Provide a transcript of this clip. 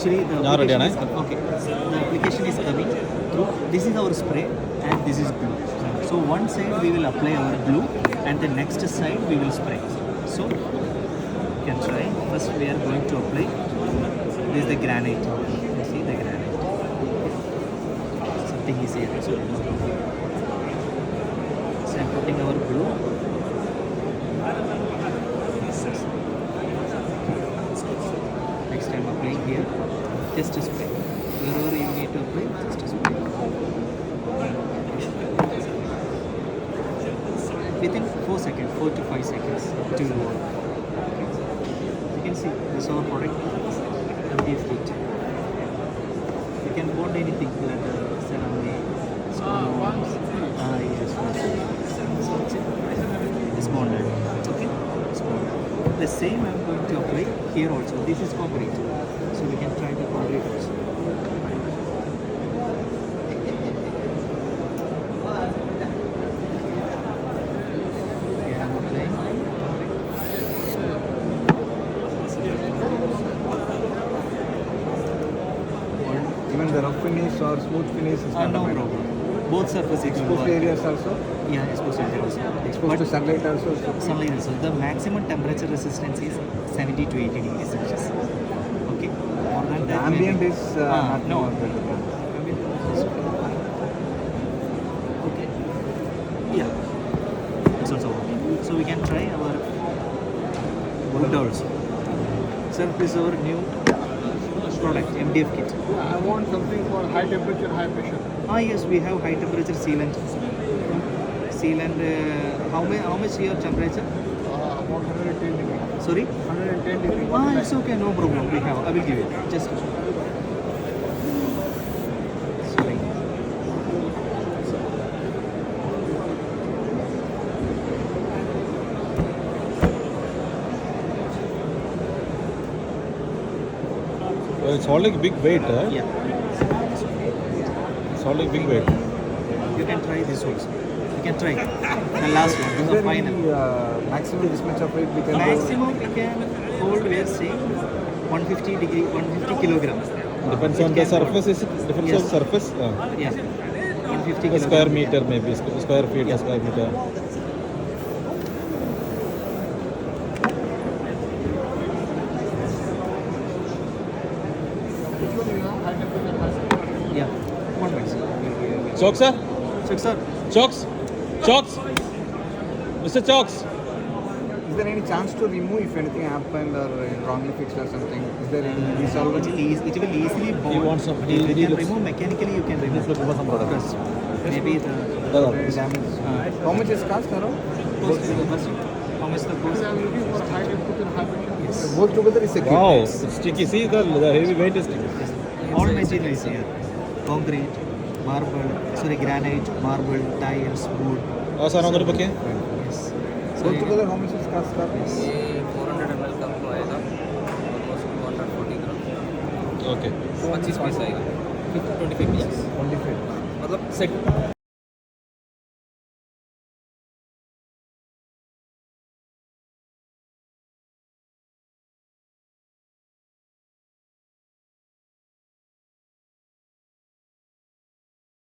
Actually, the application is, okay. The application is coming through. This is our spray, and this is glue. So one side we will apply our glue, and the next side we will spray. So you can try. First, we are going to apply. This is the granite. You see the granite. Something is here. So I'm putting our glue. Next time applying here, just a spray. Wherever you need to apply, just a spray. Within 4 seconds, 4 to 5 seconds, it will work. You can see this is our product, MDF Kit. You can bond anything, leather, ceramic, stone. Yes. It's bonded. Okay. It's bonded. The same I'm going to apply here also. This is concrete, so we can try the concrete also. Okay, I'm applying. Even the rough finish or smooth finish is not No a matter. problem. Both surfaces Exposed areas also. Yeah, exposed areas also. Exposed to sunlight also. Sunlight also. The maximum temperature resistance is 70 to 80 degrees Celsius. Okay. More than that. Ambient is not no. more. Okay. Yeah. It's also okay. So we can try our wood also. Sir, this is our new product, MDF Kit. I want something for high temperature, high pressure. Yes, we have high temperature sealant. Sealant. How much your temperature? About 110 degrees. Sorry. 110 degrees. It's okay, no problem. We have. I will give it. Just. Sorry. It's holding big weight, Yeah. It's holding big weight. You can try this also. You can try the last one. Is The there final. any maximum this much of weight we can Maximum we can hold. We are saying 150 degree, 150 kilograms. Depends It on the can hold. surface. Is it? Depends Yes. on surface. Yeah. 150 A kilograms. square meter maybe. Square feet. Yeah. A square meter. Which one you have? High temperature, high pressure. Yeah. 1 minute. Chokes, sir? Check, sir. Chokes? Chokes? Mr. Chokes? Is there any chance to remove if anything happened or wrongly fixed or something? Is there any solvent? It will easily bond. You want some- But if he you can looks- remove mechanically, you can remove. Give us some product. Because maybe the Damage. How much is cost around? cost. How much the cost? I'm looking for high temperature, high pressure. Yes. Both together is a kit. Wow, it's sticky. See, the heavy weight is sticky. All materials here. Concrete, granite, marble, tiles, wood. Oh, sir, I'm going to Yes. Both together how much is cost? ये 400 ml का आपको आएगा almost 240 ग्राम Okay. 25 piece आएगा 25 piece 25. मतलब set